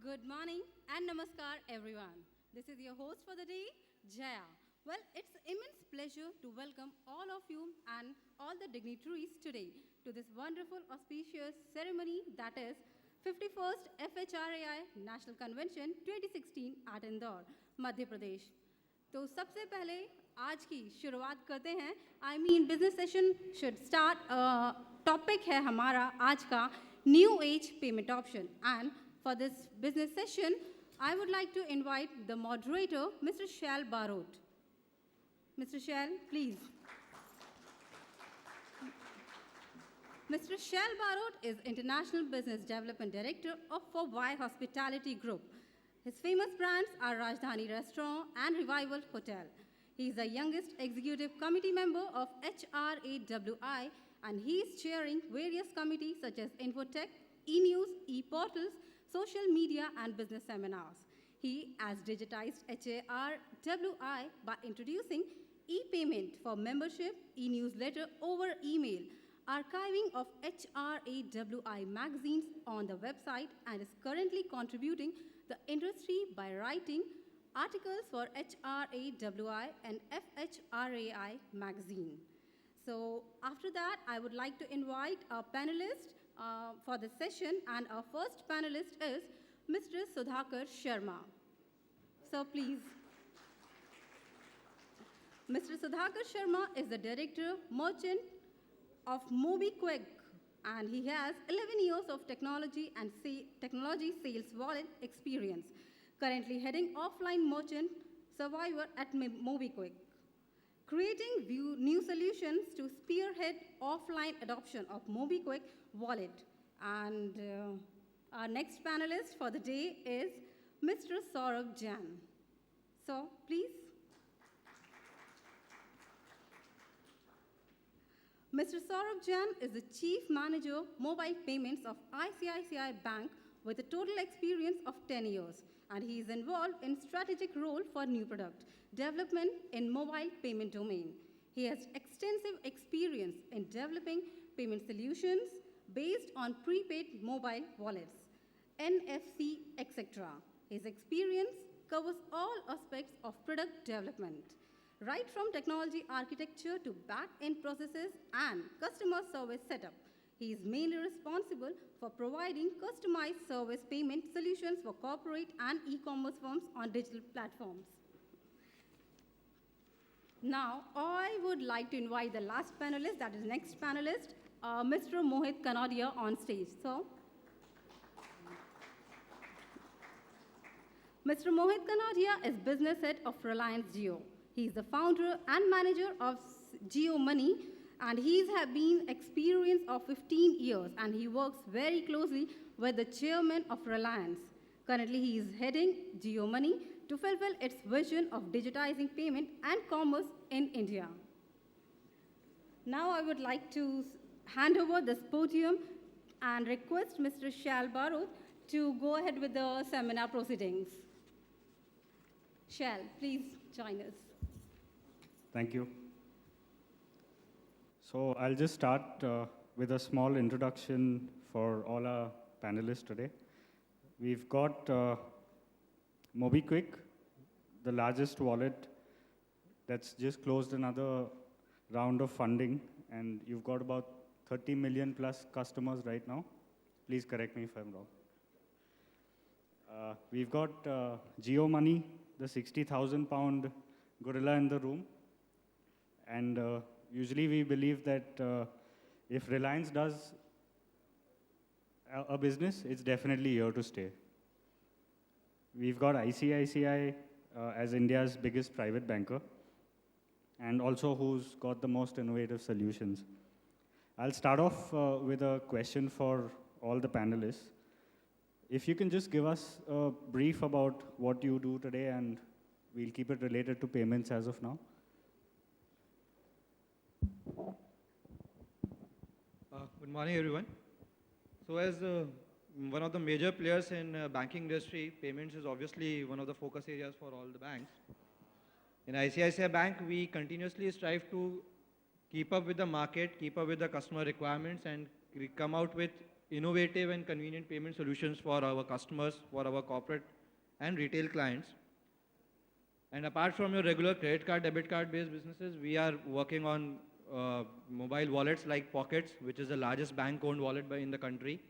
Good morning and namaskar, everyone. This is your host for the day, Jaya. Well, it's immense pleasure to welcome all of you and all the dignitaries today to this wonderful, auspicious ceremony that is 51st FHRAI National Convention 2016 at Indore, Madhya Pradesh. तो सबसे पहले आज की शुरुआत करते हैं business session should start topic है हमारा आज का new age payment option and for this business session I would like to invite the moderator mister Shail Barot. Mr. Shell, please. Mr. Shell Barot is International Business Development Director of Fawai Hospitality Group. His famous brands are Rajdhani Restaurant and Revival Hotel. He is the youngest executive committee member of HRAWI and he is chairing various committees such as Infotech, e-news, e-portals, social media and business seminars. He has digitized HRWI by introducing e-payment for membership, e-newsletter over email, archiving of HRAWI magazines on the website and is currently contributing the industry by writing articles for HRAWI and FHRAI magazine. So after that, I would like to invite our panelists for the session, and our first panelist is Mr. Sudhakar Sharma. So please. Mr. Sudhakar Sharma is the Director Merchant of MobiKwik, and he has 11 years of technology and technology sales wallet experience, currently heading offline merchant survivor at MobiKwik, creating new solutions to spearhead offline adoption of MobiKwik wallet. And our next panelist for the day is Mr. Saurabh Jain. So, please. Mr. Saurabh Jain is the Chief Manager, Mobile Payments of ICICI Bank with a total experience of 10 years. And he is involved in strategic role for new product development in mobile payment domain. He has extensive experience in developing payment solutions based on prepaid mobile wallets, NFC, etc. His experience covers all aspects of product development, right from technology architecture to back-end processes and customer service setup. He is mainly responsible for providing customized service payment solutions for corporate and e-commerce firms on digital platforms. Now, I would like to invite the last panelist, that is next panelist, Mr. Mohit Kanodia on stage. So, Mr. Mohit Kanodia is business head of Reliance Jio. He is the founder and manager of Jio Money, and he has been experienced of 15 years, and he works very closely with the chairman of Reliance. Currently, he is heading Jio Money to fulfill its vision of digitizing payment and commerce in India. Now, I would like to hand over this podium and request Mr. Shal Barot to go ahead with the seminar proceedings. Shal, please join us. Thank you. So I'll just start with a small introduction for all our panelists today. We've got MobiKwik, the largest wallet that's just closed another round of funding, and you've got about 30 million plus customers right now. Please correct me if I'm wrong. We've got Jio Money, the 60,000 pound gorilla in the room. And usually we believe that if Reliance does a business, it's definitely here to stay. We've got ICICI as India's biggest private banker, and also who's got the most innovative solutions. I'll start off with a question for all the panelists. If you can just give us a brief about what you do today, and we'll keep it related to payments as of now. Good morning, everyone. So as one of the major players in banking industry, payments is obviously one of the focus areas for all the banks. In ICICI Bank, we continuously strive to keep up with the market, keep up with the customer requirements, and come out with innovative and convenient payment solutions for our customers, for our corporate and retail clients. And apart from your regular credit card, debit card based businesses, we are working on mobile wallets like Pockets, which is the largest bank owned wallet in the country.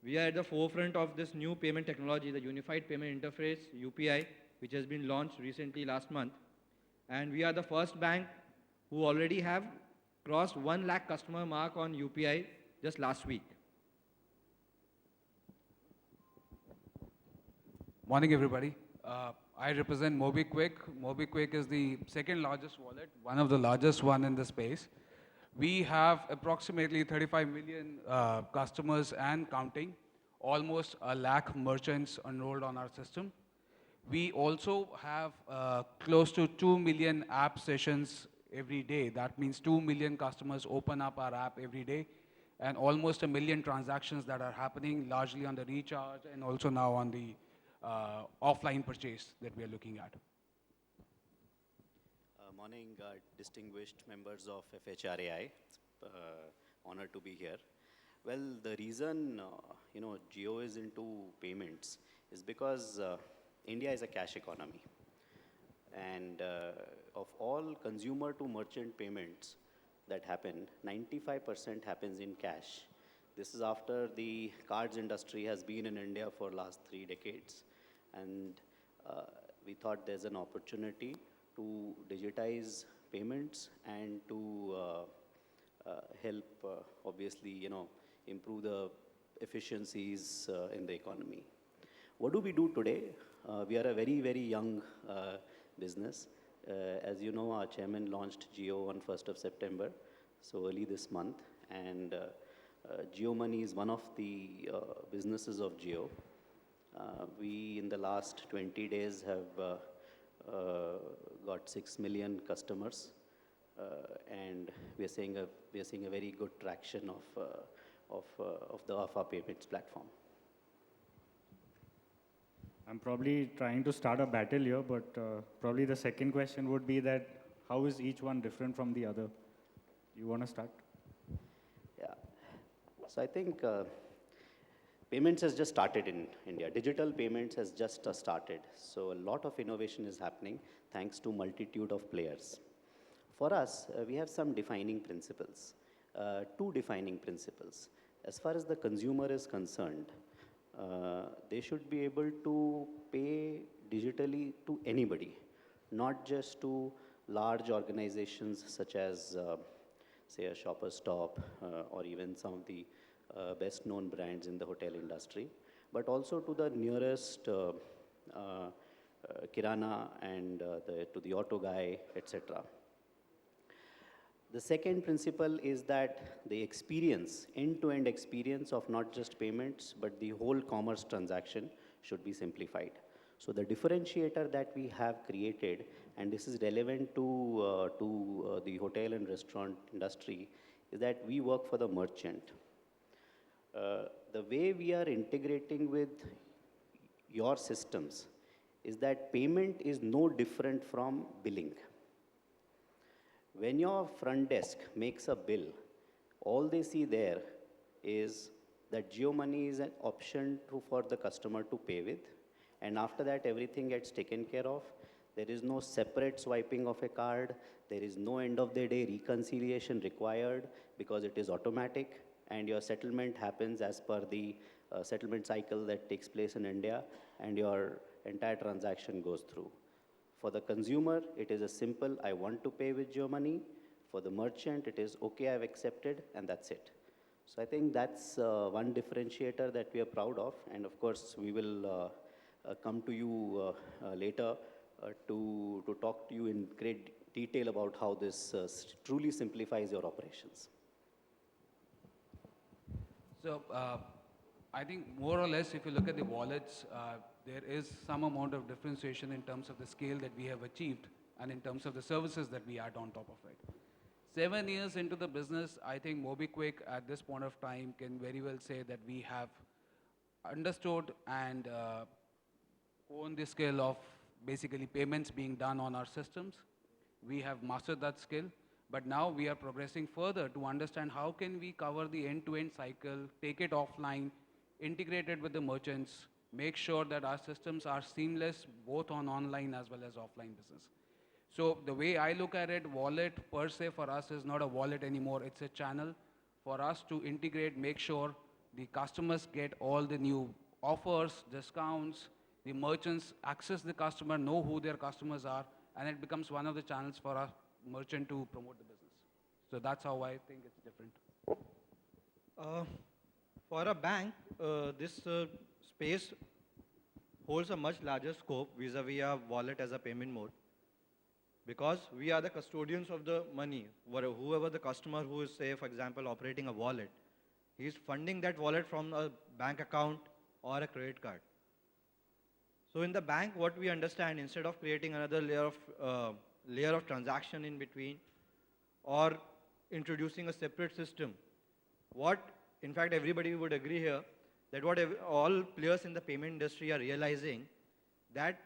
We are at the forefront of this new payment technology, the Unified Payment Interface, UPI, which has been launched recently last month. And we are the first bank who already have crossed 1 lakh customer mark on UPI just last week. Morning, everybody. I represent MobiKwik. MobiKwik is the second largest wallet, one of the largest one in the space. We have approximately 35 million customers and counting, almost a lakh merchants enrolled on our system. We also have close to 2 million app sessions every day. That means 2 million customers open up our app every day, and almost 1 million transactions that are happening largely on the recharge and also now on the offline purchase that we are looking at. Morning, distinguished members of FHRAI. Honored to be here. Well, the reason Jio is into payments is because India is a cash economy, and of all consumer to merchant payments that happen, 95% happens in cash. This is after the cards industry has been in India for last 3 decades, and we thought there's an opportunity to digitize payments and to help, obviously, improve the efficiencies in the economy. What do we do today? We are a very, very young business. As you know, our chairman launched Jio on 1st of September, so early this month, and Jio Money is one of the businesses of Jio. We, in the last 20 days, have got 6 million customers, and we are seeing a very good traction of our payments platform. I'm probably trying to start a battle here, but probably the second question would be that how is each one different from the other? You want to start? Yeah. So I think payments has just started in India. Digital payments has just started. So a lot of innovation is happening thanks to multitude of players. For us, we have some defining principles, 2 defining principles. As far as the consumer is concerned, they should be able to pay digitally to anybody, not just to large organizations such as, say, a Shoppers Stop or even some of the best known brands in the hotel industry, but also to the nearest kirana and to the auto guy, etc. The second principle is that the experience, end-to-end experience of not just payments, but the whole commerce transaction should be simplified. So the differentiator that we have created, and this is relevant to the hotel and restaurant industry, is that we work for the merchant. The way we are integrating with your systems is that payment is no different from billing. When your front desk makes a bill, all they see there is that Jio Money is an option for the customer to pay with, and after that everything gets taken care of. There is no separate swiping of a card, there is no end of the day reconciliation required because it is automatic, and your settlement happens as per the settlement cycle that takes place in India, and your entire transaction goes through. For the consumer, it is a simple, I want to pay with Jio Money. For the merchant, it is, okay, I've accepted, and that's it. So I think that's one differentiator that we are proud of, and of course, we will come to you later to talk to you in great detail about how this truly simplifies your operations. So I think more or less, if you look at the wallets, there is some amount of differentiation in terms of the scale that we have achieved and in terms of the services that we add on top of it. 7 years into the business, I think MobiKwik at this point of time can very well say that we have understood and owned the skill of basically payments being done on our systems. We have mastered that skill. But now we are progressing further to understand how can we cover the end-to-end cycle, take it offline, integrate it with the merchants, make sure that our systems are seamless both on online as well as offline business. So the way I look at it, wallet per se for us is not a wallet anymore. It's a channel for us to integrate, make sure the customers get all the new offers, discounts, the merchants access the customer, know who their customers are, and it becomes one of the channels for a merchant to promote the business. So that's how I think it's different. Uh, for a bank, this space holds a much larger scope vis-a-vis a wallet as a payment mode, because we are the custodians of the money. Whoever the customer who is, say, for example, operating a wallet, he is funding that wallet from a bank account or a credit card. So in the bank, what we understand, instead of creating another layer of transaction in between, or introducing a separate system, what, in fact, everybody would agree here, that what all players in the payment industry are realizing, that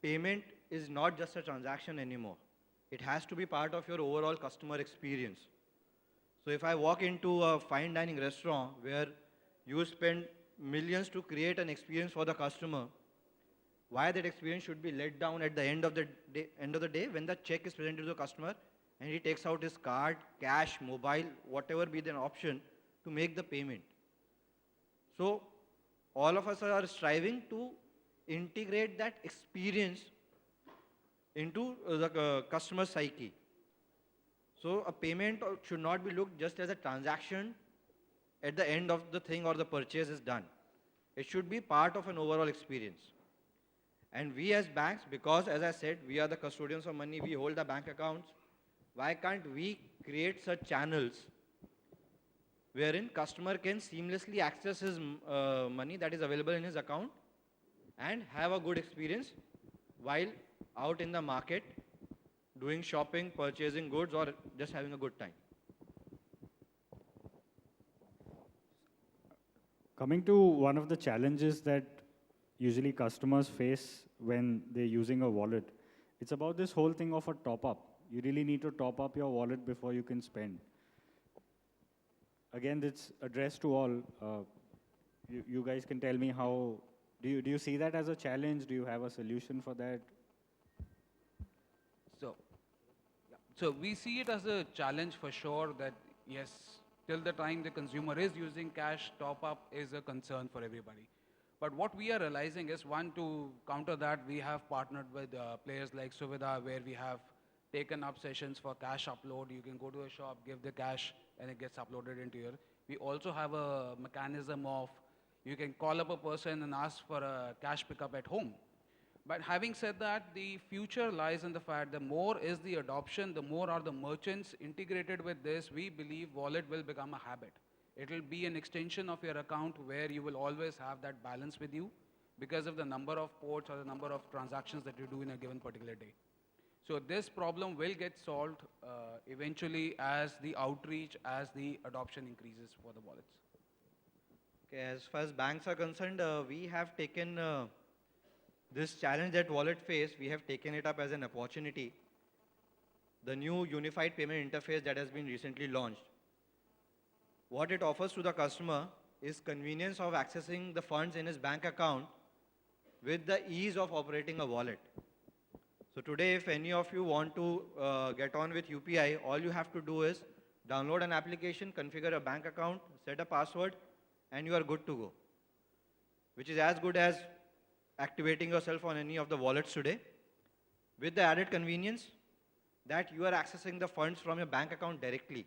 payment is not just a transaction anymore. It has to be part of your overall customer experience. So if I walk into a fine dining restaurant where you spend millions to create an experience for the customer, why that experience should be let down at the end of the day when the check is presented to the customer and he takes out his card, cash, mobile, whatever be the option to make the payment. So all of us are striving to integrate that experience into the customer psyche. So a payment should not be looked just as a transaction at the end of the thing or the purchase is done. It should be part of an overall experience. And we as banks, because as I said, we are the custodians of money, we hold the bank accounts, why can't we create such channels wherein customer can seamlessly access his money that is available in his account and have a good experience while out in the market doing shopping, purchasing goods, or just having a good time. Coming to one of the challenges that usually customers face when they're using a wallet, it's about this whole thing of a top up. You really need to top up your wallet before you can spend. Again, it's addressed to all. You guys can tell me how, do you see that as a challenge? Do you have a solution for that? So we see it as a challenge for sure that yes, till the time the consumer is using cash, top up is a concern for everybody. But what we are realizing is, one, to counter that, we have partnered with players like Suvidha, where we have taken up sessions for cash upload. You can go to a shop, give the cash, and it gets uploaded into your. We also have a mechanism of, you can call up a person and ask for a cash pickup at home. But having said that, the future lies in the fact the more is the adoption, the more are the merchants integrated with this, we believe wallet will become a habit. It will be an extension of your account where you will always have that balance with you because of the number of ports or the number of transactions that you do in a given particular day. So this problem will get solved eventually as the outreach, as the adoption increases for the wallets. Okay, as far as banks are concerned, we have taken this challenge that wallet face, we have taken it up as an opportunity. The new unified payment interface that has been recently launched, what it offers to the customer is convenience of accessing the funds in his bank account with the ease of operating a wallet. So today, if any of you want to get on with UPI, all you have to do is download an application, configure a bank account, set a password, and you are good to go, which is as good as activating yourself on any of the wallets today, with the added convenience that you are accessing the funds from your bank account directly.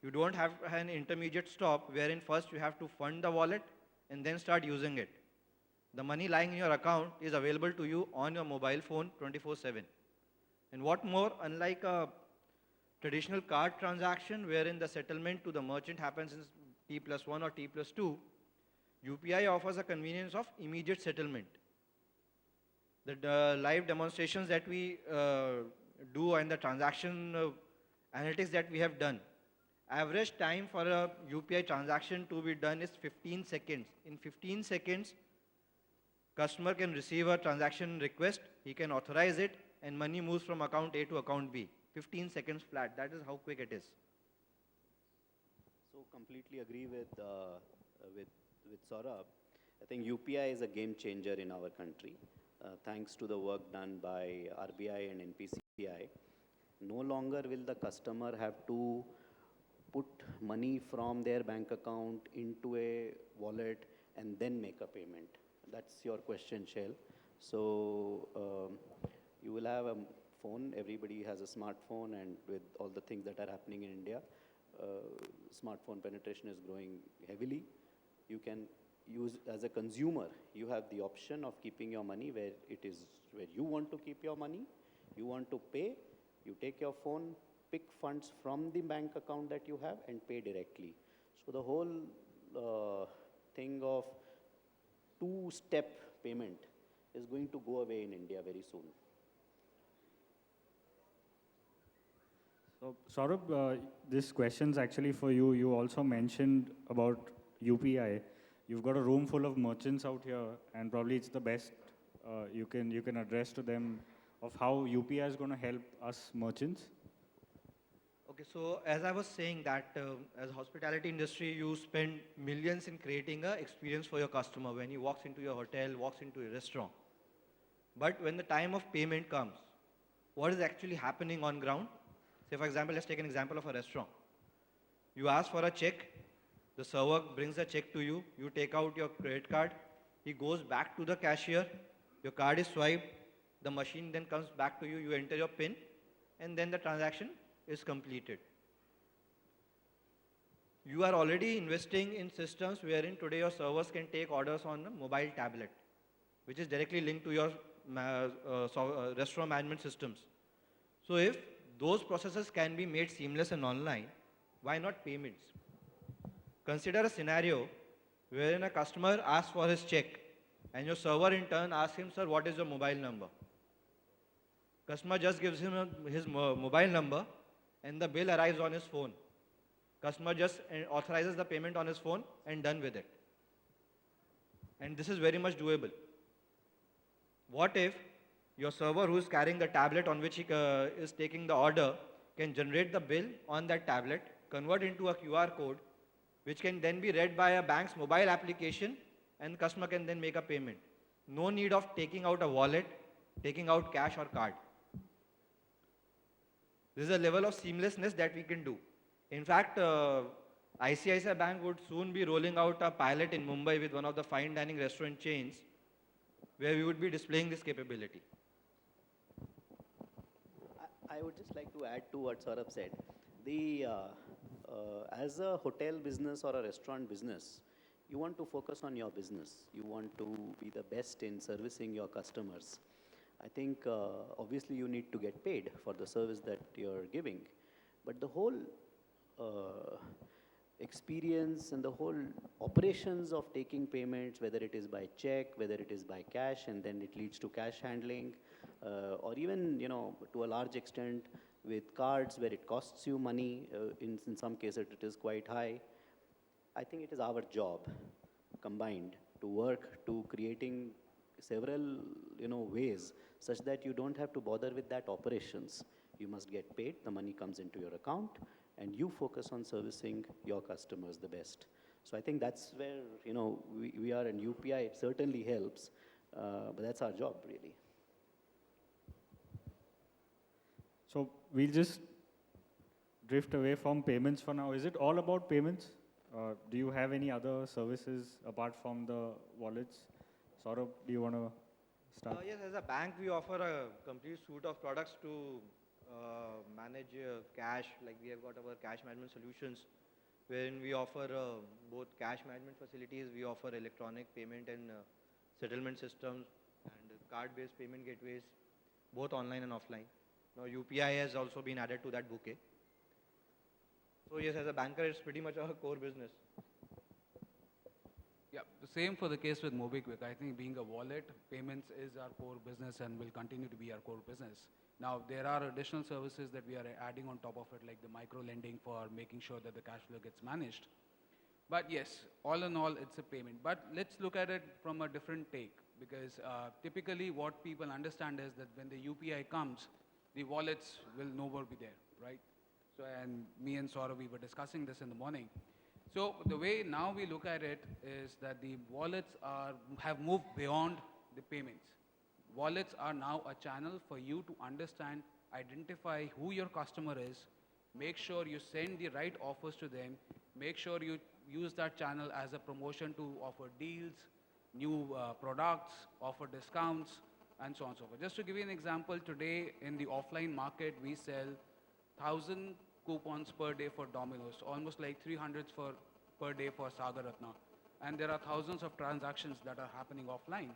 You don't have an intermediate stop wherein first you have to fund the wallet and then start using it. The money lying in your account is available to you on your mobile phone 24/7. And what more, unlike a traditional card transaction wherein the settlement to the merchant happens in T+1 or T+2, UPI offers a convenience of immediate settlement. The live demonstrations that we do and the transaction analytics that we have done, average time for a UPI transaction to be done is 15 seconds. In 15 seconds, customer can receive a transaction request, he can authorize it, and money moves from account A to account B. 15 seconds flat. That is how quick it is. So completely agree with with Saurabh. I think UPI is a game changer in our country, thanks to the work done by RBI and NPCI. No longer will the customer have to put money from their bank account into a wallet and then make a payment. That's your question, Shell. So you will have a phone. Everybody has a smartphone, and with all the things that are happening in India, smartphone penetration is growing heavily. You can use, as a consumer, you have the option of keeping your money where it is, where you want to keep your money. You want to pay, you take your phone, pick funds from the bank account that you have and pay directly. So the whole thing of two-step payment is going to go away in India very soon. So, Saurabh, this question's actually for you. You also mentioned about UPI. You've got a room full of merchants out here, and probably it's the best you can address to them of how UPI is going to help us merchants. Okay, so as I was saying that as hospitality industry, you spend millions in creating an experience for your customer when he walks into your hotel, walks into a restaurant. But when the time of payment comes, what is actually happening on ground? Say for example, let's take an example of a restaurant. You ask for a check, the server brings a check to you, you take out your credit card, he goes back to the cashier, your card is swiped, the machine then comes back to you, you enter your PIN, and then the transaction is completed. You are already investing in systems wherein today your servers can take orders on a mobile tablet, which is directly linked to your restaurant management systems. So if those processes can be made seamless and online, why not payments? Consider a scenario wherein a customer asks for his check and your server in turn asks him, sir, what is your mobile number? Customer just gives him his mobile number and the bill arrives on his phone. Customer just authorizes the payment on his phone and done with it. And this is very much doable. What if your server who is carrying the tablet on which he is taking the order can generate the bill on that tablet, convert into a QR code, which can then be read by a bank's mobile application, and the customer can then make a payment. No need of taking out a wallet, taking out cash or card. This is a level of seamlessness that we can do. In fact, ICICI Bank would soon be rolling out a pilot in Mumbai with one of the fine dining restaurant chains where we would be displaying this capability. I would just like to add to what Saurabh said. As a hotel business or a restaurant business, you want to focus on your business. You want to be the best in servicing your customers. I think obviously you need to get paid for the service that you're giving. But the whole experience and the whole operations of taking payments, whether it is by check, whether it is by cash, and then it leads to cash handling, or even, to a large extent with cards where it costs you money, in some cases it is quite high. I think it is our job combined to work to creating several, ways such that you don't have to bother with that operations. You must get paid, the money comes into your account, and you focus on servicing your customers the best. So I think that's where, we are, and UPI, it certainly helps, but that's our job, really. So we'll just drift away from payments for now. Is it all about payments? Do you have any other services apart from the wallets? Saurabh, do you want to start? Yes, as a bank, we offer a complete suite of products to manage cash. Like we have got our cash management solutions, wherein we offer both cash management facilities, we offer electronic payment and settlement systems, and card-based payment gateways, both online and offline. Now UPI has also been added to that bouquet. So yes, as a banker, it's pretty much our core business. Yeah, the same for the case with MobiKwik. I think being a wallet, payments is our core business and will continue to be our core business. Now, there are additional services that we are adding on top of it, like the micro lending for making sure that the cash flow gets managed. But yes, all in all, it's a payment. But let's look at it from a different take, because typically what people understand is that when the UPI comes, the wallets will no more be there, right? So, and me and Saurav, we were discussing this in the morning. So the way now we look at it is that the wallets have moved beyond the payments. Wallets are now a channel for you to understand, identify who your customer is, make sure you send the right offers to them, make sure you use that channel as a promotion to offer deals, new products, offer discounts, and so on and so forth. Just to give you an example, today in the offline market, we sell 1,000 coupons per day for Domino's, almost like 300 per day for Sagar Ratna. And there are thousands of transactions that are happening offline.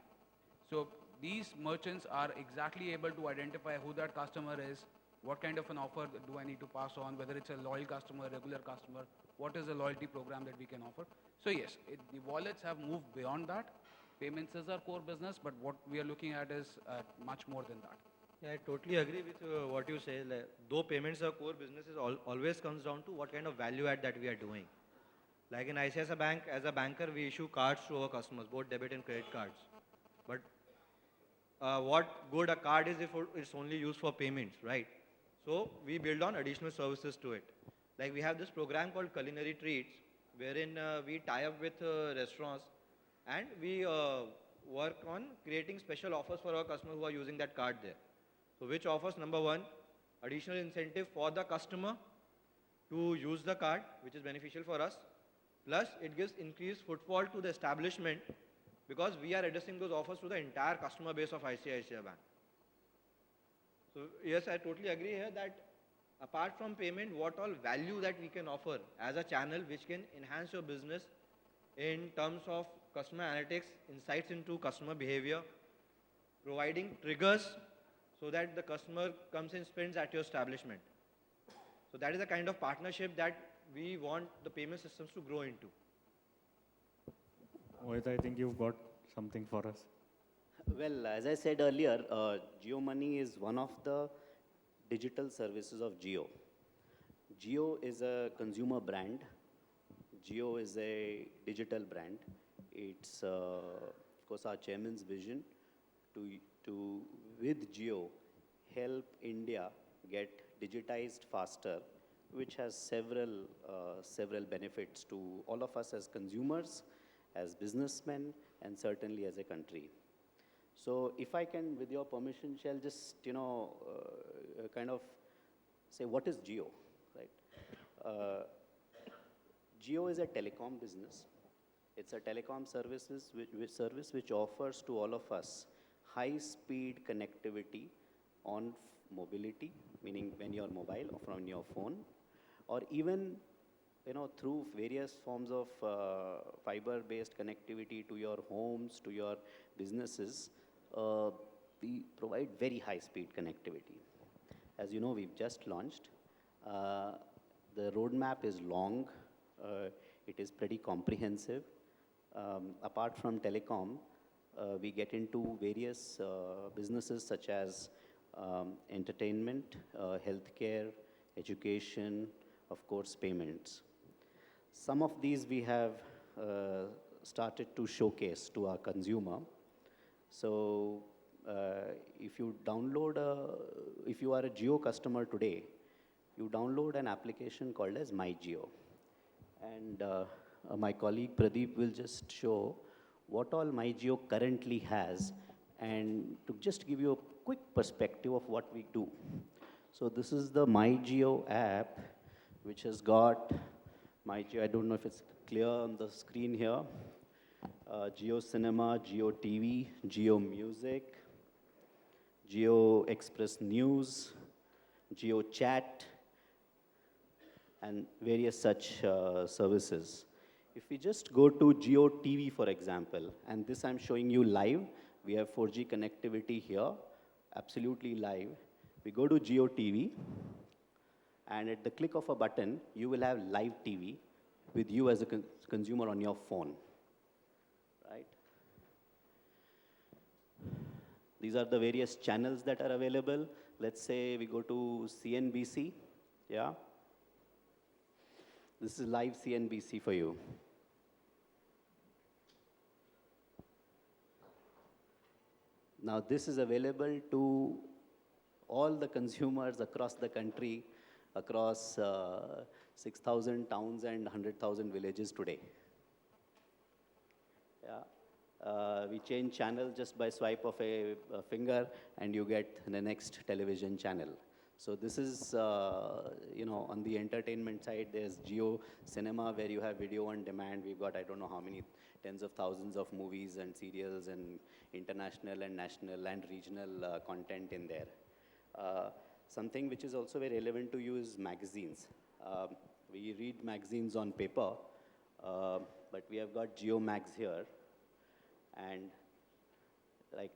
So these merchants are exactly able to identify who that customer is, what kind of an offer do I need to pass on, whether it's a loyal customer, regular customer, what is the loyalty program that we can offer. So yes, the wallets have moved beyond that. Payments is our core business, but what we are looking at is much more than that. Yeah, I totally agree with what you say. Like, though payments are core business, always comes down to what kind of value add that we are doing. Like in ICICI Bank, as a banker, we issue cards to our customers, both debit and credit cards. But what good a card is if it's only used for payments, right? So we build on additional services to it. Like we have this program called Culinary Treats, wherein we tie up with restaurants and we work on creating special offers for our customers who are using that card there. So which offers? Number one, additional incentive for the customer to use the card, which is beneficial for us. Plus, it gives increased footfall to the establishment because we are addressing those offers to the entire customer base of ICICI Bank. So yes, I totally agree here that apart from payment, what all value that we can offer as a channel which can enhance your business in terms of customer analytics, insights into customer behavior, providing triggers so that the customer comes and spends at your establishment. So that is the kind of partnership that we want the payment systems to grow into. Mohit, I think you've got something for us. Well, as I said earlier, JioMoney is one of the digital services of Jio. Jio is a consumer brand. Jio is a digital brand. It's, of course, our chairman's vision to with Jio, help India get digitized faster, which has several benefits to all of us as consumers, as businessmen, and certainly as a country. So if I can, with your permission, shall just, kind of say what is Jio, right? Jio is a telecom business. It's a telecom service which offers to all of us high-speed connectivity on mobility, meaning when you're mobile or from your phone, or even through various forms of fiber-based connectivity to your homes, to your businesses. We provide very high-speed connectivity. As you know, we've just launched. The roadmap is long. It is pretty comprehensive. Apart from telecom, we get into various businesses such as entertainment, healthcare, education, of course, payments. Some of these we have started to showcase to our consumer. So if you are a Jio customer today, you download an application called as MyJio. And my colleague Pradeep will just show what all MyJio currently has, and to just give you a quick perspective of what we do. So this is the MyJio app, which has got MyJio, I don't know if it's clear on the screen here, Jio Cinema, Jio TV, Jio Music, Jio Express News, Jio Chat, and various such services. If we just go to Jio TV, for example, and this I'm showing you live, we have 4G connectivity here, absolutely live. We go to Jio TV, and at the click of a button, you will have live TV with you as a consumer on your phone, right? These are the various channels that are available. Let's say we go to CNBC, yeah? This is live CNBC for you. Now this is available to all the consumers across the country, across 6,000 towns and 100,000 villages today. Yeah. We change channel just by swipe of a finger, and you get the next television channel. So this is, on the entertainment side, there's Jio Cinema, where you have video on demand. We've got, I don't know how many tens of thousands of movies and serials and international and national and regional content in there. Something which is also very relevant to you is magazines. We read magazines on paper, but we have got Geo Mags here. And I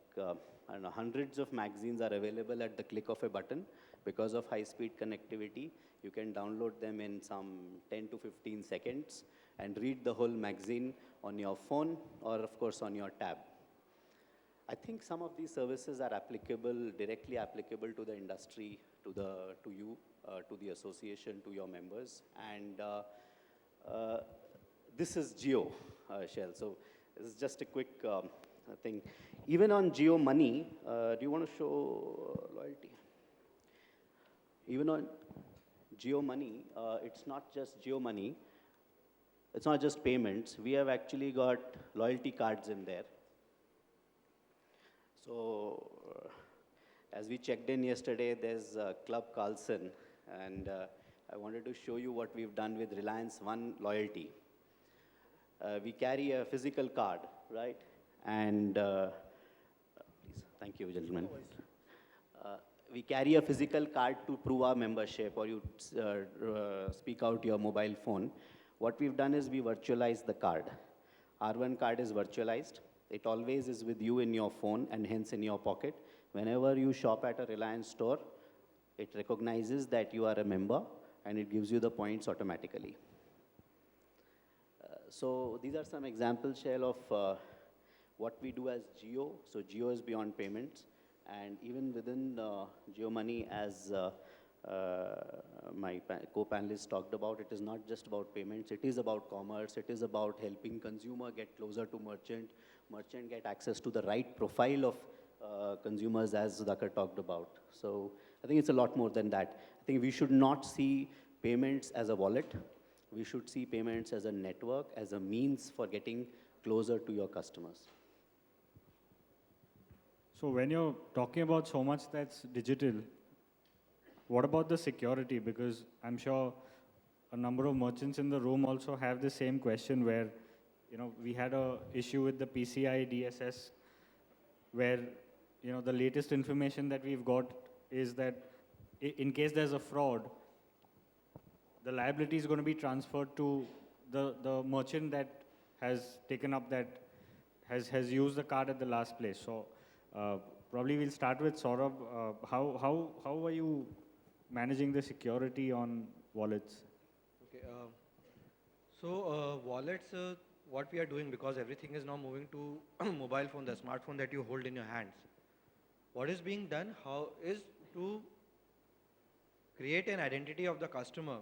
don't know, hundreds of magazines are available at the click of a button. Because of high-speed connectivity, you can download them in some 10 to 15 seconds and read the whole magazine on your phone or, of course, on your tab. I think some of these services are directly applicable to the industry, to you, to the association, to your members. And this is Geo, Shell. So this is just a quick thing. Even on Geo Money, do you want to show loyalty? Even on Geo Money, it's not just Geo Money. It's not just payments. We have actually got loyalty cards in there. So as we checked in yesterday, there's Club Carlson. And I wanted to show you what we've done with Reliance One Loyalty. We carry a physical card, right? And please, thank you, gentlemen. We carry a physical card to prove our membership, or you speak out your mobile phone. What we've done is we virtualize the card. R1 card is virtualized. It always is with you in your phone and hence in your pocket. Whenever you shop at a Reliance store, it recognizes that you are a member and it gives you the points automatically. So these are some examples, Shell, of what we do as Geo. So Geo is beyond payments. And even within Geo Money, as my co-panelists talked about, it is not just about payments. It is about commerce. It is about helping consumer get closer to merchant get access to the right profile of consumers, as Sudhakar talked about. So I think it's a lot more than that. I think we should not see payments as a wallet. We should see payments as a network, as a means for getting closer to your customers. So when you're talking about so much that's digital, what about the security? Because I'm sure a number of merchants in the room also have the same question where, we had a issue with the PCI DSS where, the latest information that we've got is that in case there's a fraud, the liability is going to be transferred to the merchant that has taken up that, has used the card at the last place. So probably we'll start with Saurabh. How are you managing the security on wallets? Okay. So wallets, what we are doing, because everything is now moving to mobile phone, the smartphone that you hold in your hands. What is being done is to create an identity of the customer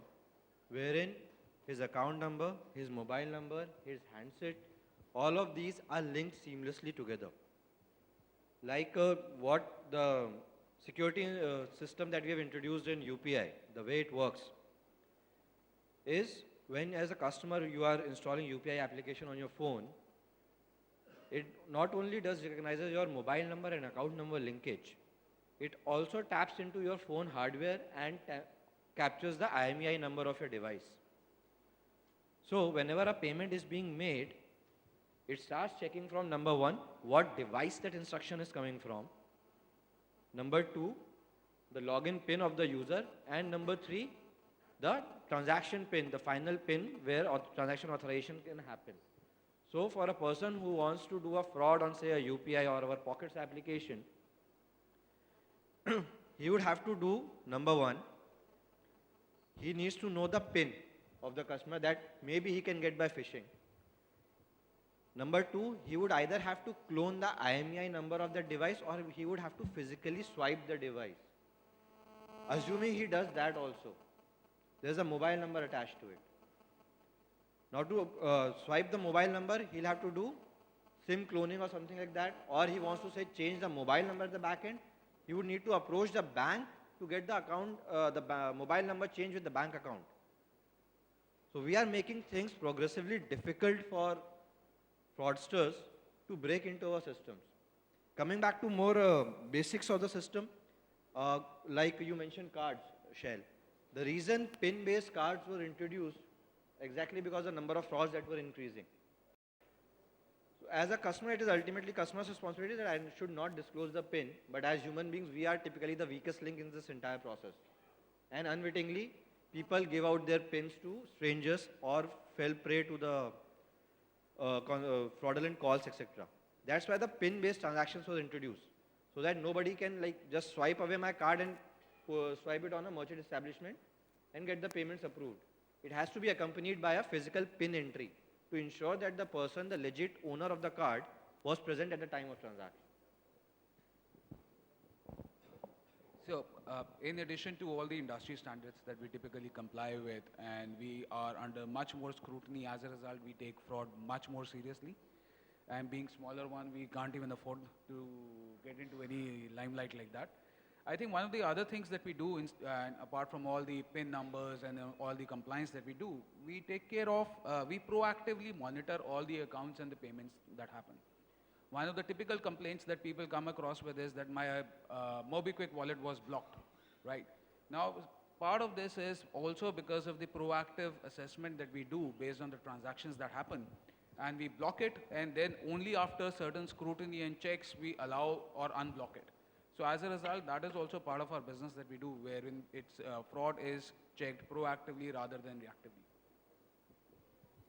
wherein his account number, his mobile number, his handset, all of these are linked seamlessly together. Like what the security system that we have introduced in UPI, the way it works is when as a customer you are installing UPI application on your phone, it not only does recognizes your mobile number and account number linkage, it also taps into your phone hardware and captures the IMEI number of your device. So whenever a payment is being made, it starts checking from number one, what device that instruction is coming from. Number two, the login PIN of the user. And number three, the transaction PIN, the final PIN where transaction authorization can happen. So for a person who wants to do a fraud on, say, a UPI or our Pockets application, he would have to do, number one, he needs to know the PIN of the customer that maybe he can get by phishing. Number two, he would either have to clone the IMEI number of the device or he would have to physically swipe the device. Assuming he does that also, there's a mobile number attached to it. Now to swipe the mobile number, he'll have to do SIM cloning or something like that, or he wants to say change the mobile number at the back end, he would need to approach the bank to get the account, mobile number changed with the bank account. So we are making things progressively difficult for fraudsters to break into our systems. Coming back to more basics of the system, like you mentioned cards, Shell. The reason PIN-based cards were introduced exactly because the number of frauds that were increasing. So as a customer, it is ultimately customer's responsibility that I should not disclose the PIN, but as human beings, we are typically the weakest link in this entire process. And unwittingly, people give out their PINs to strangers or fell prey to the fraudulent calls, etc. That's why the PIN-based transactions was introduced, so that nobody can like just swipe away my card and swipe it on a merchant establishment and get the payments approved. It has to be accompanied by a physical PIN entry to ensure that the person, the legit owner of the card, was present at the time of transaction. So, in addition to all the industry standards that we typically comply with, and we are under much more scrutiny, as a result, we take fraud much more seriously. And being smaller one, we can't even afford to get into any limelight like that. I think one of the other things that we do, apart from all the PIN numbers and all the compliance that we do, we take care of, we proactively monitor all the accounts and the payments that happen. One of the typical complaints that people come across with is that my MobiKwik wallet was blocked, right? Now, part of this is also because of the proactive assessment that we do based on the transactions that happen. And we block it, and then only after certain scrutiny and checks, we allow or unblock it. So as a result, that is also part of our business that we do, wherein its fraud is checked proactively rather than reactively.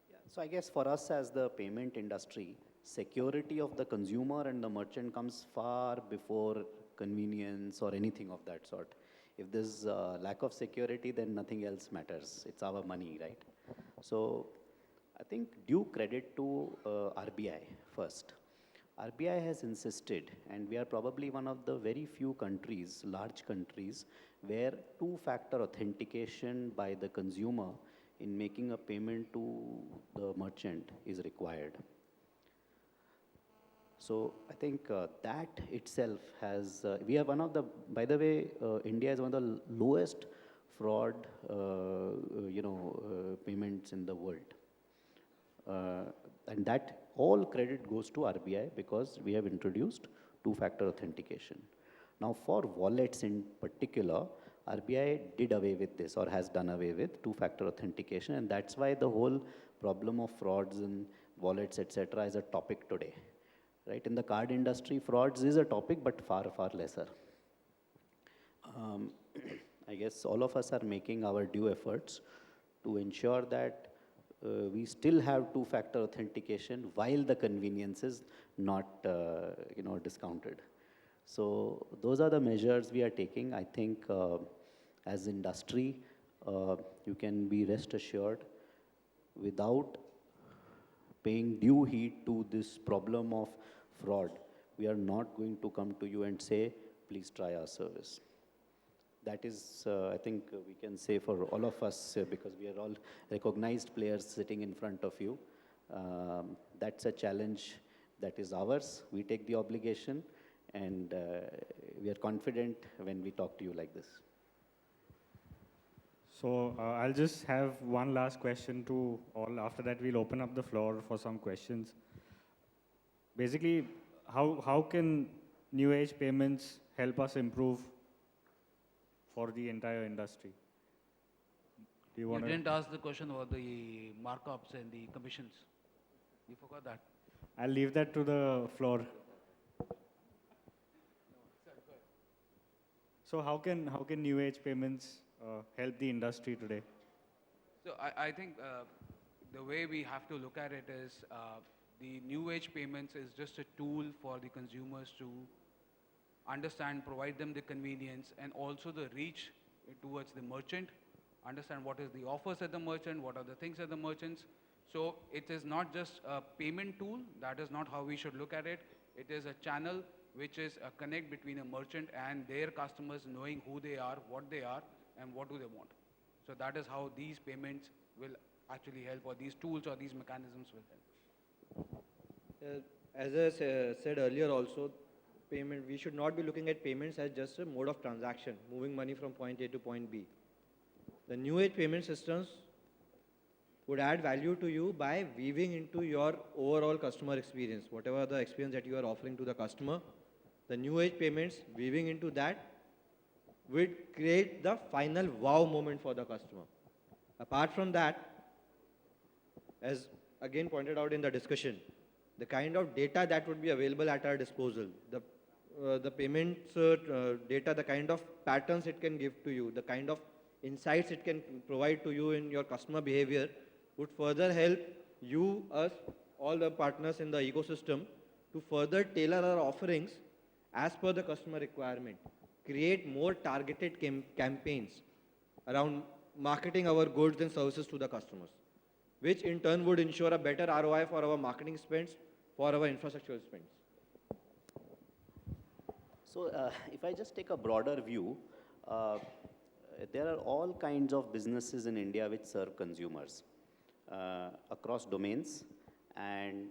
Yeah, so I guess for us as the payment industry, security of the consumer and the merchant comes far before convenience or anything of that sort. If there's lack of security, then nothing else matters. It's our money, right? So I think due credit to RBI first. RBI has insisted, and we are probably one of the very few countries, large countries, where two-factor authentication by the consumer in making a payment to the merchant is required. So I think that itself has, we are one of the, by the way, India is one of the lowest fraud, payments in the world. And that all credit goes to RBI because we have introduced two-factor authentication. Now for wallets in particular, RBI did away with this or has done away with two-factor authentication, and that's why the whole problem of frauds in wallets, etc., is a topic today. Right? In the card industry, frauds is a topic, but far, far lesser. I guess all of us are making our due efforts to ensure that we still have two-factor authentication while the convenience is not, discounted. So those are the measures we are taking. I think as industry, you can be rest assured, without paying due heed to this problem of fraud, we are not going to come to you and say, please try our service. That is, I think we can say for all of us, because we are all recognized players sitting in front of you. That's a challenge that is ours. We take the obligation, and we are confident when we talk to you like this. So I'll just have one last question to all. After that, we'll open up the floor for some questions. Basically, how can new age payments help us improve for the entire industry? Do you want You didn't ask the question about the markups and the commissions. You forgot that. I'll leave that to the floor. So how can new age payments help the industry today? So I think the way we have to look at it is the new age payments is just a tool for the consumers to understand, provide them the convenience, and also the reach towards the merchant, understand what is the offers at the merchant, what are the things at the merchants. So it is not just a payment tool. That is not how we should look at it. It is a channel which is a connect between a merchant and their customers, knowing who they are, what they are, and what do they want. So that is how these payments will actually help, or these tools or these mechanisms will help. As I said earlier also, payment, we should not be looking at payments as just a mode of transaction, moving money from point A to point B. The new age payment systems would add value to you by weaving into your overall customer experience, whatever the experience that you are offering to the customer. The new age payments weaving into that would create the final wow moment for the customer. Apart from that, as again pointed out in the discussion, the kind of data that would be available at our disposal, the payments data, the kind of patterns it can give to you, the kind of insights it can provide to you in your customer behavior would further help you, us, all the partners in the ecosystem to further tailor our offerings as per the customer requirement, create more targeted campaigns around marketing our goods and services to the customers, which in turn would ensure a better ROI for our marketing spends, for our infrastructural spends. So if I just take a broader view, there are all kinds of businesses in India which serve consumers across domains, and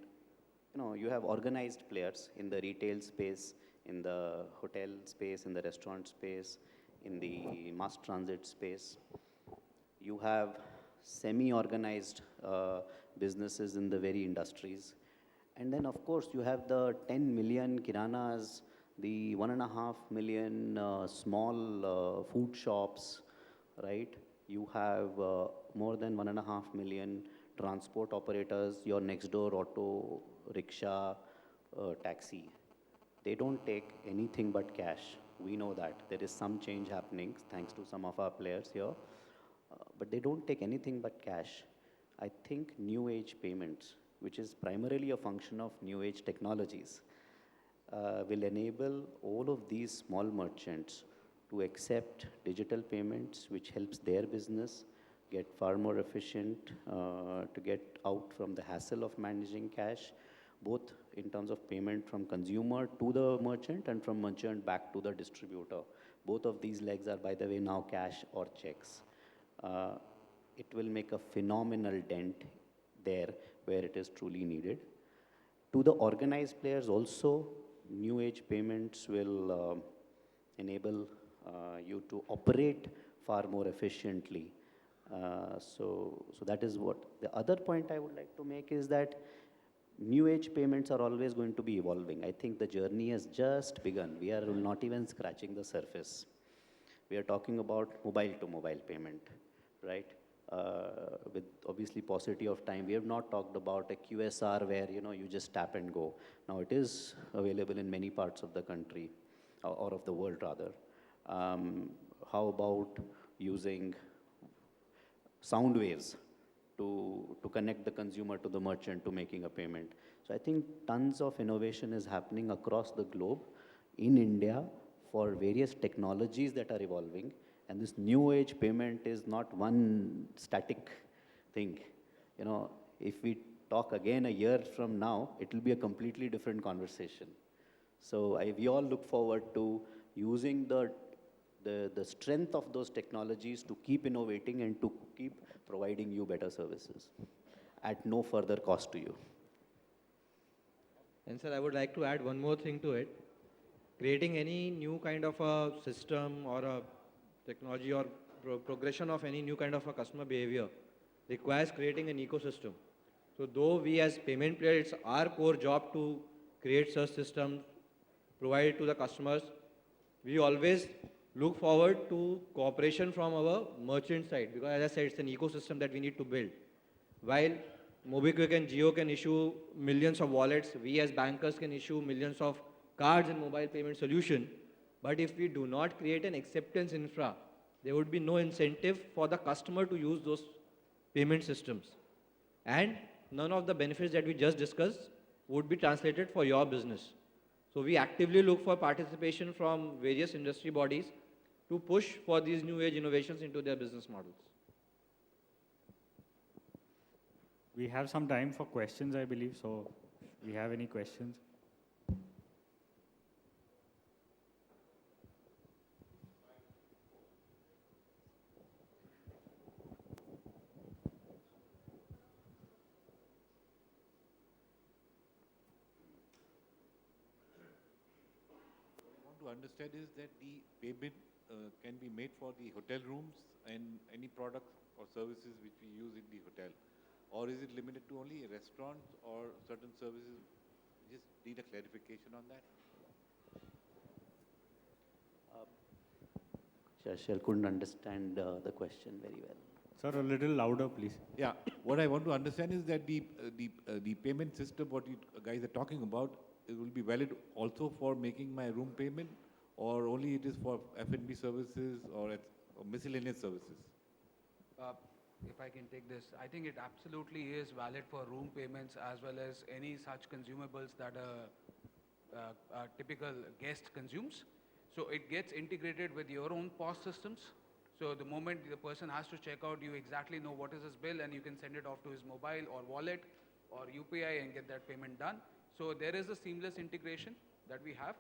you have organized players in the retail space, in the hotel space, in the restaurant space, in the mass transit space. You have semi-organized businesses in the very industries. And then, of course, you have the 10 million kiranas, the 1.5 million small food shops, right? You have more than 1.5 million transport operators, your next door auto, rickshaw, taxi. They don't take anything but cash. We know that. There is some change happening thanks to some of our players here. But they don't take anything but cash. I think new age payments, which is primarily a function of new age technologies, will enable all of these small merchants to accept digital payments, which helps their business get far more efficient, to get out from the hassle of managing cash, both in terms of payment from consumer to the merchant and from merchant back to the distributor. Both of these legs are, by the way, now cash or checks. It will make a phenomenal dent there where it is truly needed. To the organized players also, new age payments will enable you to operate far more efficiently. So that is what. The other point I would like to make is that new age payments are always going to be evolving. I think the journey has just begun. We are not even scratching the surface. We are talking about mobile to mobile payment, right? With obviously paucity of time, we have not talked about a QSR where you just tap and go. Now it is available in many parts of the country, or of the world rather. How about using sound waves to connect the consumer to the merchant to making a payment? So I think tons of innovation is happening across the globe, in India, for various technologies that are evolving. And this new age payment is not one static thing. If we talk again a year from now, it will be a completely different conversation. So we all look forward to using the strength of those technologies to keep innovating and to keep providing you better services at no further cost to you. And sir, I would like to add one more thing to it. Creating any new kind of a system or a technology or progression of any new kind of a customer behavior requires creating an ecosystem. So though we as payment players, it's our core job to create such systems, provide it to the customers, we always look forward to cooperation from our merchant side, because as I said, it's an ecosystem that we need to build. While MobiKwik and Jio can issue millions of wallets, we as bankers can issue millions of cards and mobile payment solution. But if we do not create an acceptance infra, there would be no incentive for the customer to use those payment systems. And none of the benefits that we just discussed would be translated for your business. So we actively look for participation from various industry bodies to push for these new age innovations into their business models. We have some time for questions, I believe. So if we have any questions. want to understand is that the payment can be made for the hotel rooms and any products or services which we use in the hotel, or is it limited to only restaurants or certain services? Just need a clarification on that. Shashil couldn't understand the question very well. Sir, a little louder, please. Yeah, what I want to understand is that the payment system, what you guys are talking about, it will be valid also for making my room payment, or only it is for F&B services or miscellaneous services? If I can take this, I think it absolutely is valid for room payments as well as any such consumables that a typical guest consumes. So it gets integrated with your own POS systems. So the moment the person has to check out, you exactly know what is his bill and you can send it off to his mobile or wallet or UPI and get that payment done. So there is a seamless integration that we have,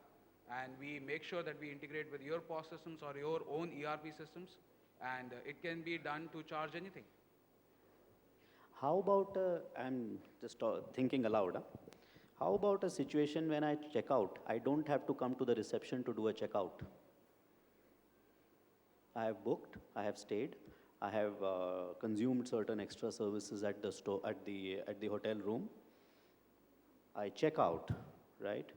and we make sure that we integrate with your POS systems or your own ERP systems, and it can be done to charge anything. How about, I'm just thinking aloud, huh? How about a situation when I check out, I don't have to come to the reception to do a checkout. I have booked, I have stayed, I have consumed certain extra services at the store, at the hotel room. I check out, right?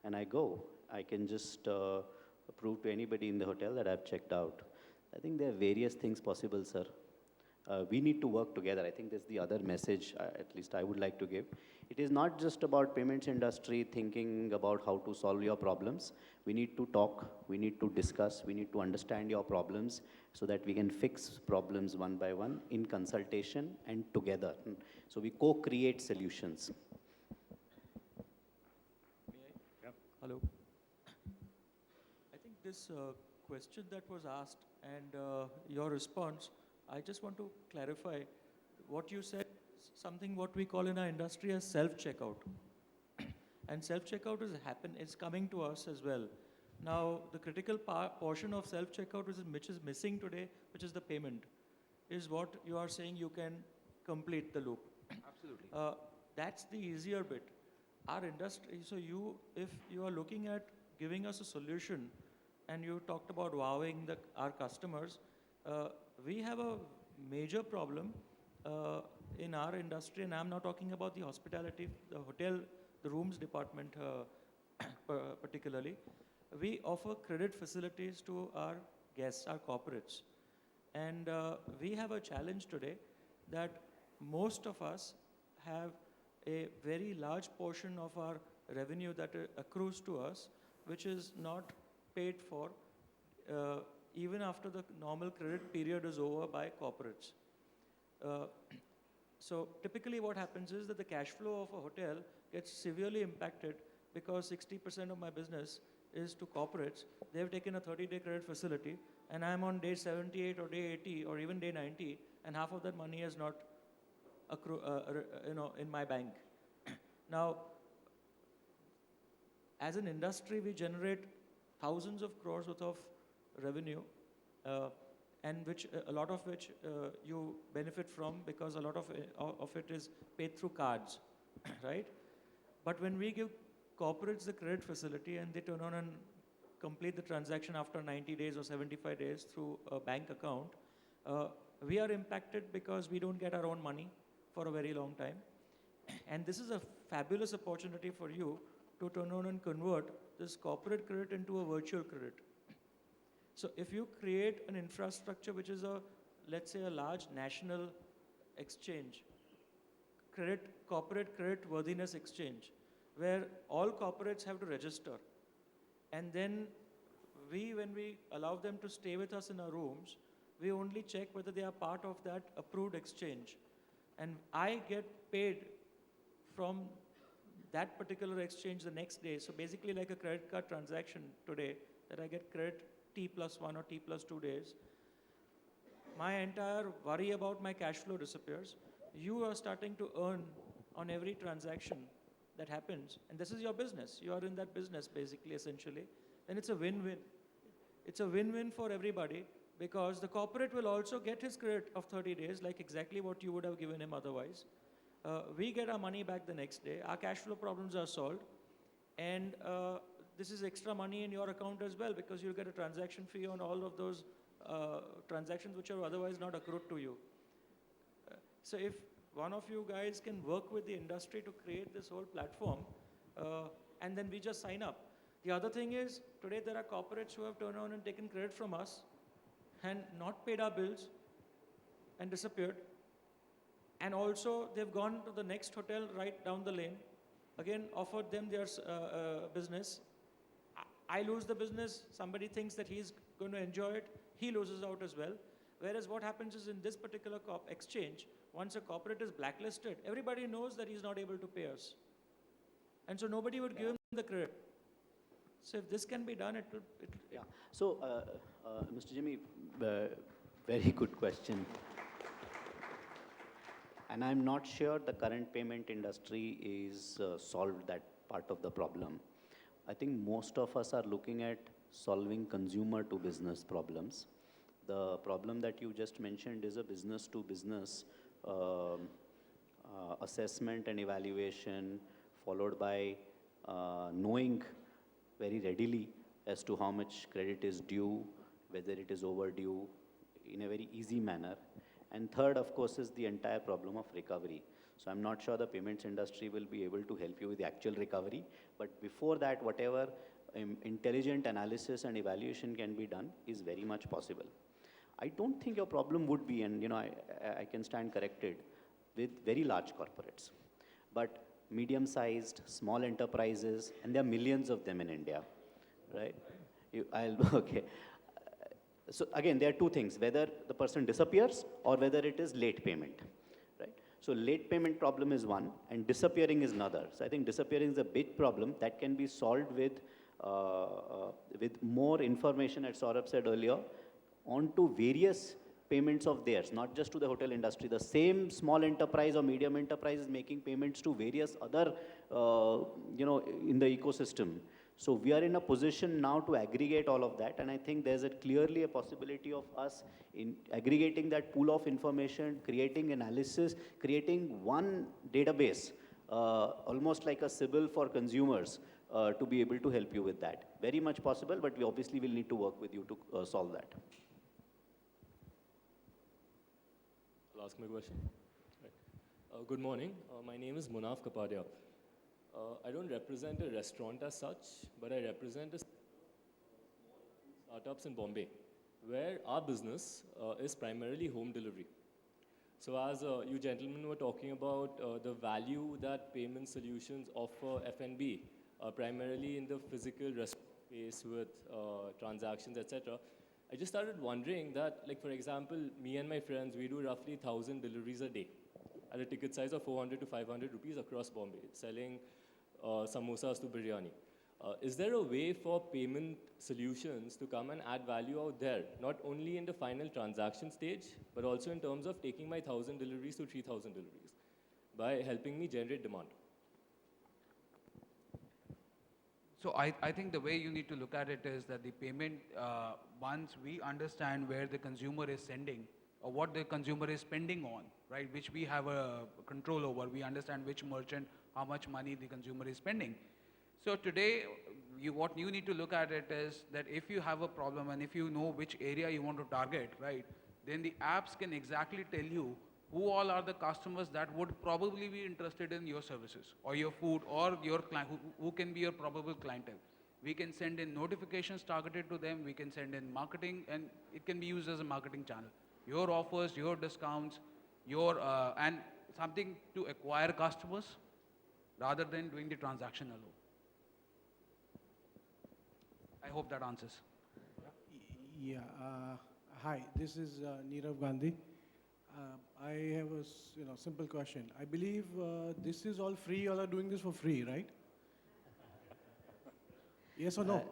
And I go. I can just prove to anybody in the hotel that I've checked out. I think there are various things possible, sir. We need to work together. I think that's the other message, at least I would like to give. It is not just about payments industry thinking about how to solve your problems. We need to talk, we need to discuss, we need to understand your problems so that we can fix problems one by one in consultation and together. So we co-create solutions. Hello. I think this question that was asked and your response, I just want to clarify what you said, something what we call in our industry as self-checkout. And self-checkout is coming to us as well. Now, the critical portion of self-checkout which is missing today, which is the payment, is what you are saying you can complete the loop. Absolutely. That's the easier bit. Our industry, so if you are looking at giving us a solution, and you talked about wowing our customers, we have a major problem in our industry, and I'm not talking about the hospitality, the hotel, the rooms department particularly. We offer credit facilities to our guests, our corporates. And we have a challenge today that most of us have a very large portion of our revenue that accrues to us, which is not paid for even after the normal credit period is over by corporates. So typically what happens is that the cash flow of a hotel gets severely impacted because 60% of my business is to corporates. They've taken a 30-day credit facility, and I'm on day 78 or day 80 or even day 90, and half of that money is not in my bank. Now, as an industry, we generate thousands of crores worth of revenue, and a lot of which you benefit from because a lot of it is paid through cards, right? But when we give corporates the credit facility and they turn on and complete the transaction after 90 days or 75 days through a bank account, we are impacted because we don't get our own money for a very long time. And this is a fabulous opportunity for you to turn on and convert this corporate credit into a virtual credit. So if you create an infrastructure which is let's say a large national exchange, corporate credit worthiness exchange, where all corporates have to register. And then when we allow them to stay with us in our rooms, we only check whether they are part of that approved exchange. And I get paid from that particular exchange the next day. So basically like a credit card transaction today, that I get credit T+1 or T+2 days. My entire worry about my cash flow disappears. You are starting to earn on every transaction that happens. And this is your business. You are in that business basically, essentially. Then it's a win-win. It's a win-win for everybody because the corporate will also get his credit of 30 days, like exactly what you would have given him otherwise. We get our money back the next day. Our cash flow problems are solved. And this is extra money in your account as well because you'll get a transaction fee on all of those transactions which are otherwise not accrued to you. So if one of you guys can work with the industry to create this whole platform, and then we just sign up. The other thing is, today there are corporates who have turned around and taken credit from us and not paid our bills and disappeared. And also, they've gone to the next hotel right down the lane, again offered them their business. I lose the business, somebody thinks that he's going to enjoy it, he loses out as well. Whereas what happens is in this particular exchange, once a corporate is blacklisted, everybody knows that he's not able to pay us. And so nobody would give him the credit. So if this can be done, it will. Yeah. So, Mr. Jimmy, very good question. And I'm not sure the current payment industry is solved that part of the problem. I think most of us are looking at solving consumer to business problems. The problem that you just mentioned is a business to business assessment and evaluation, followed by knowing very readily as to how much credit is due, whether it is overdue, in a very easy manner. And third, of course, is the entire problem of recovery. So I'm not sure the payments industry will be able to help you with the actual recovery, but before that, whatever intelligent analysis and evaluation can be done is very much possible. I don't think your problem would be, and I can stand corrected, with very large corporates, but medium-sized, small enterprises, and there are millions of them in India, right? Okay. So again, there are two things, whether the person disappears or whether it is late payment, right? So late payment problem is one, and disappearing is another. So I think disappearing is a big problem that can be solved with more information, as Saurabh said earlier, onto various payments of theirs, not just to the hotel industry. The same small enterprise or medium enterprise is making payments to various other, in the ecosystem. So we are in a position now to aggregate all of that, and I think there's clearly a possibility of us in aggregating that pool of information, creating analysis, creating one database, almost like a Sibyl for consumers, to be able to help you with that. Very much possible, but we obviously will need to work with you to solve that. I'll ask my question. Right. Good morning. My name is Munaf Kapadia. I don't represent a restaurant as such, but I represent startups in Bombay, where our business is primarily home delivery. So as you gentlemen were talking about the value that payment solutions offer F&B, primarily in the physical restaurant space with transactions, etc. I just started wondering that, like for example, me and my friends, we do roughly 1,000 deliveries a day at a ticket size of 400 to 500 rupees across Bombay, selling samosas to biryani. Is there a way for payment solutions to come and add value out there, not only in the final transaction stage, but also in terms of taking my 1,000 deliveries to 3,000 deliveries by helping me generate demand? So I think the way you need to look at it is that the payment, once we understand where the consumer is sending or what the consumer is spending on, right, which we have a control over, we understand which merchant, how much money the consumer is spending. So today, what you need to look at it is that if you have a problem and if you know which area you want to target, right, then the apps can exactly tell you who all are the customers that would probably be interested in your services or your food or your client, who can be your probable clientele. We can send in notifications targeted to them, we can send in marketing, and it can be used as a marketing channel. Your offers, your discounts, and something to acquire customers rather than doing the transaction alone. I hope that answers. Yeah. Hi, this is Nirav Gandhi. I have a simple question. I believe this is all free. You all are doing this for free, right? Yes or no?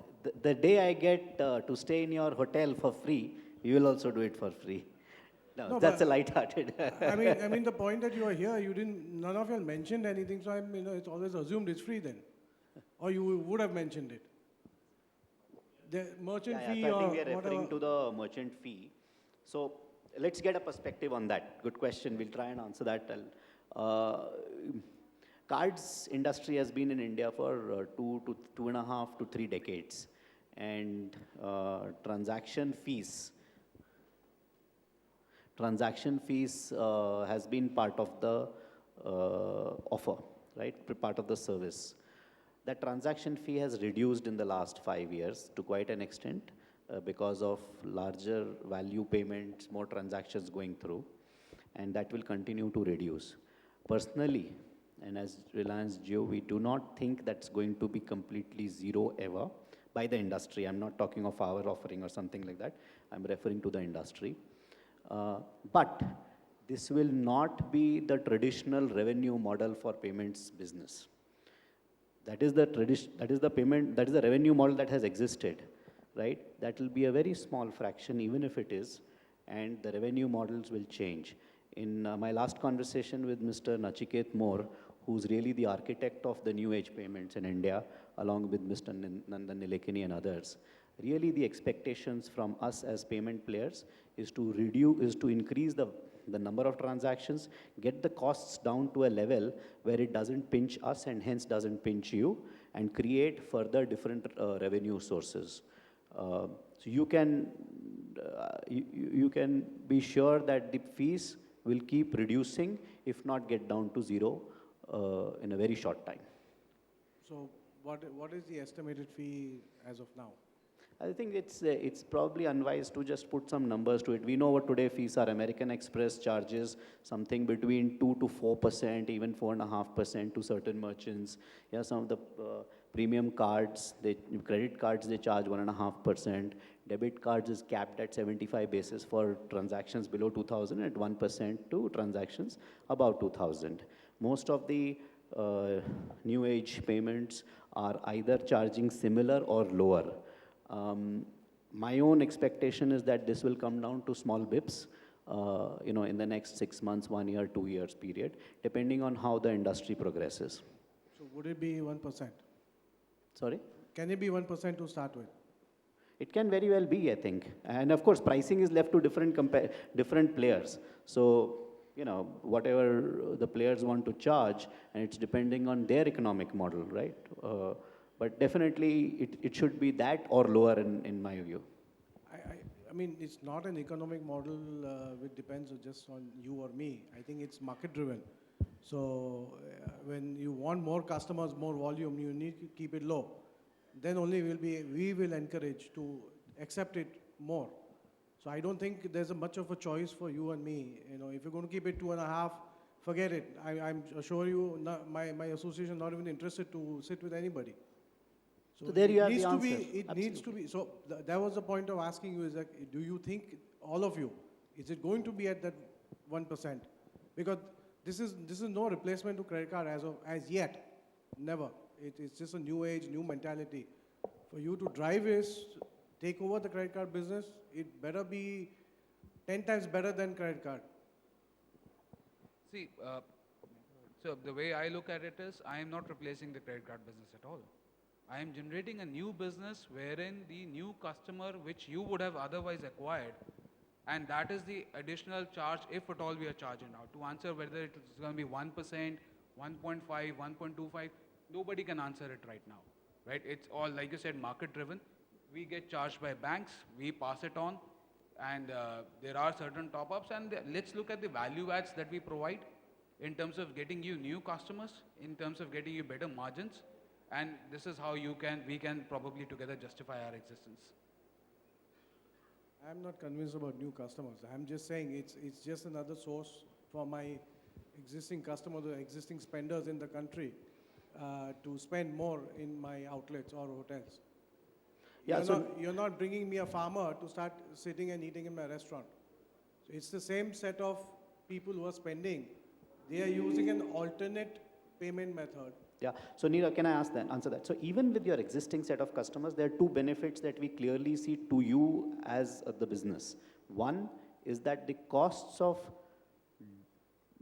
The day I get to stay in your hotel for free, you will also do it for free. No, that's a light-hearted. I mean, the point that you are here, none of you all mentioned anything, so it's always assumed it's free then, or you would have mentioned it. The merchant fee so I or think we are referring whatever. to the merchant fee. So let's get a perspective on that. Good question. We'll try and answer that. cards industry has been in India for 2.5 to 3 decades, and transaction fees has been part of the offer, right? Part of the service. That transaction fee has reduced in the last 5 years to quite an extent because of larger value payments, more transactions going through, and that will continue to reduce. Personally, and as Reliance Jio, we do not think that's going to be completely zero ever by the industry. I'm not talking of our offering or something like that. I'm referring to the industry. But this will not be the traditional revenue model for payments business. That is the revenue model that has existed, right? That will be a very small fraction, even if it is, and the revenue models will change. In my last conversation with Mr. Nachiket Moore, who's really the architect of the new age payments in India, along with Mr. Nandan Nilekani and others, really the expectations from us as payment players is to increase the number of transactions, get the costs down to a level where it doesn't pinch us and hence doesn't pinch you, and create further different revenue sources. So you can be sure that the fees will keep reducing, if not get down to zero in a very short time. So what is the estimated fee as of now? I think it's probably unwise to just put some numbers to it. We know what today fees are. American Express charges something between 2 to 4%, even 4.5% to certain merchants. Yeah, some of the premium cards, credit cards, they charge 1.5%. Debit cards is capped at 75 basis for transactions below 2,000 and 1% to transactions above 2,000. Most of the new age payments are either charging similar or lower. My own expectation is that this will come down to small bips, in the next 6 months, 1 year, 2 years period, depending on how the industry progresses. So would it be 1%? Sorry? Can it be 1% to start with? It can very well be, I think. And of course, pricing is left to different players. So, whatever the players want to charge, and it's depending on their economic model, right? But definitely, it should be that or lower in my view. I mean, it's not an economic model which depends just on you or me. I think it's market driven. So when you want more customers, more volume, you need to keep it low. Then only we will encourage to accept it more. So I don't think there's much of a choice for you and me. If you're going to keep it 2.5, forget it. I'm assure you, my association is not even interested to sit with anybody. So there you have the answer. It needs to be. So that was the point of asking you, is that, do you think, all of you, is it going to be at that 1%? Because this is no replacement to credit card as yet. Never. It's just a new age, new mentality. For you to drive is, take over the credit card business, it better be 10 times better than credit card. See, so the way I look at it is, I am not replacing the credit card business at all. I am generating a new business wherein the new customer which you would have otherwise acquired, and that is the additional charge, if at all we are charging now. To answer whether it is going to be 1%, 1.5, 1.25, nobody can answer it right now, right? It's all, like you said, market driven. We get charged by banks, we pass it on, and there are certain top-ups, and let's look at the value adds that we provide in terms of getting you new customers, in terms of getting you better margins, and this is how we can probably together justify our existence. I'm not convinced about new customers. I'm just saying it's just another source for my existing customers, or existing spenders in the country, to spend more in my outlets or hotels. Yeah, you're not bringing me a farmer to start sitting and eating in my restaurant. So it's the same set of people who are spending. They are using an alternate payment method. Yeah. So Neera, can I answer that? So even with your existing set of customers, there are two benefits that we clearly see to you as the business. One is that the costs of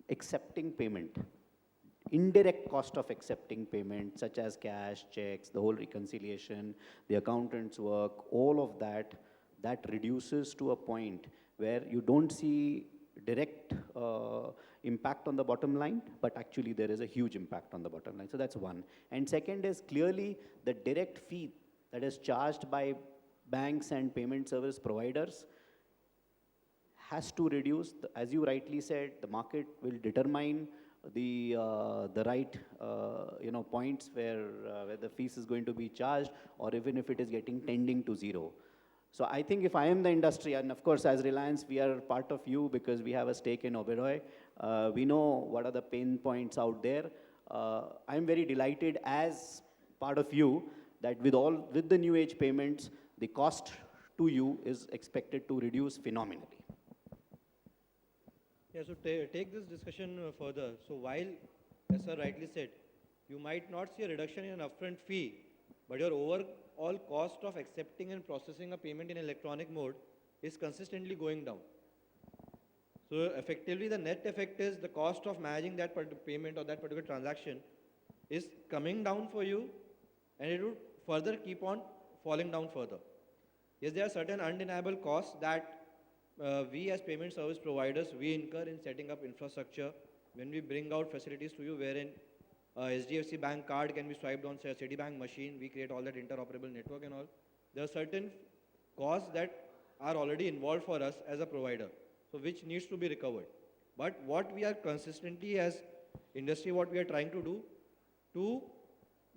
accepting payment, indirect cost of accepting payment, such as cash, checks, the whole reconciliation, the accountant's work, all of that reduces to a point where you don't see direct, impact on the bottom line, but actually there is a huge impact on the bottom line. So that's one. And second is clearly the direct fee that is charged by banks and payment service providers has to reduce. As you rightly said, the market will determine the right points where the fees is going to be charged, or even if it is getting tending to zero. So I think if I am the industry, and of course as Reliance we are part of you because we have a stake in Oberoi, we know what are the pain points out there. I'm very delighted as part of you that with the new age payments, the cost to you is expected to reduce phenomenally. Yeah, so take this discussion further. So while, as sir rightly said, you might not see a reduction in an upfront fee, but your overall cost of accepting and processing a payment in electronic mode is consistently going down. So effectively, the net effect is the cost of managing that payment or that particular transaction is coming down for you, and it would further keep on falling down further. Yes, there are certain undeniable costs that we as payment service providers, we incur in setting up infrastructure when we bring out facilities to you wherein SDFC bank card can be swiped on say, a Citibank machine, we create all that interoperable network and all. There are certain costs that are already involved for us as a provider, so which needs to be recovered. But what we are consistently as industry, what we are trying to do to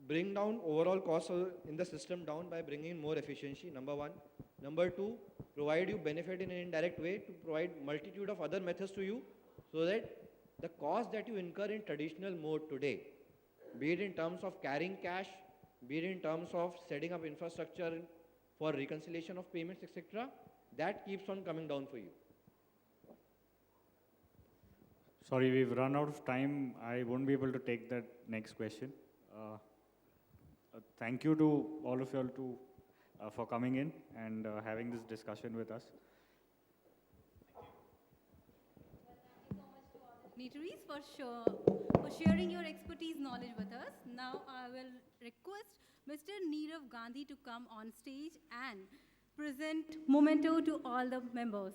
bring down overall costs in the system down by bringing in more efficiency, number one. Number two, provide you benefit in an indirect way to provide multitude of other methods to you so that the cost that you incur in traditional mode today, be it in terms of carrying cash, be it in terms of setting up infrastructure for reconciliation of payments, etc., that keeps on coming down for you. Sorry, we've run out of time. I won't be able to take that next question. Thank you to all of you all for coming in and having this discussion with us. Dignitaries for sharing your expertise knowledge with us. Now I will request Mr. Nirav Gandhi to come on stage and present memento to all the members.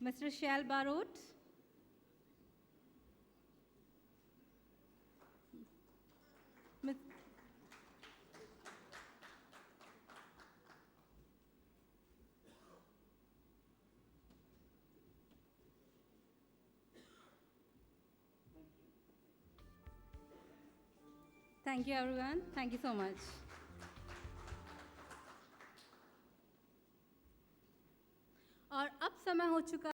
Mr. Shail Barot. Ms. Thank you, everyone. Thank you so much. और अब समय हो चुका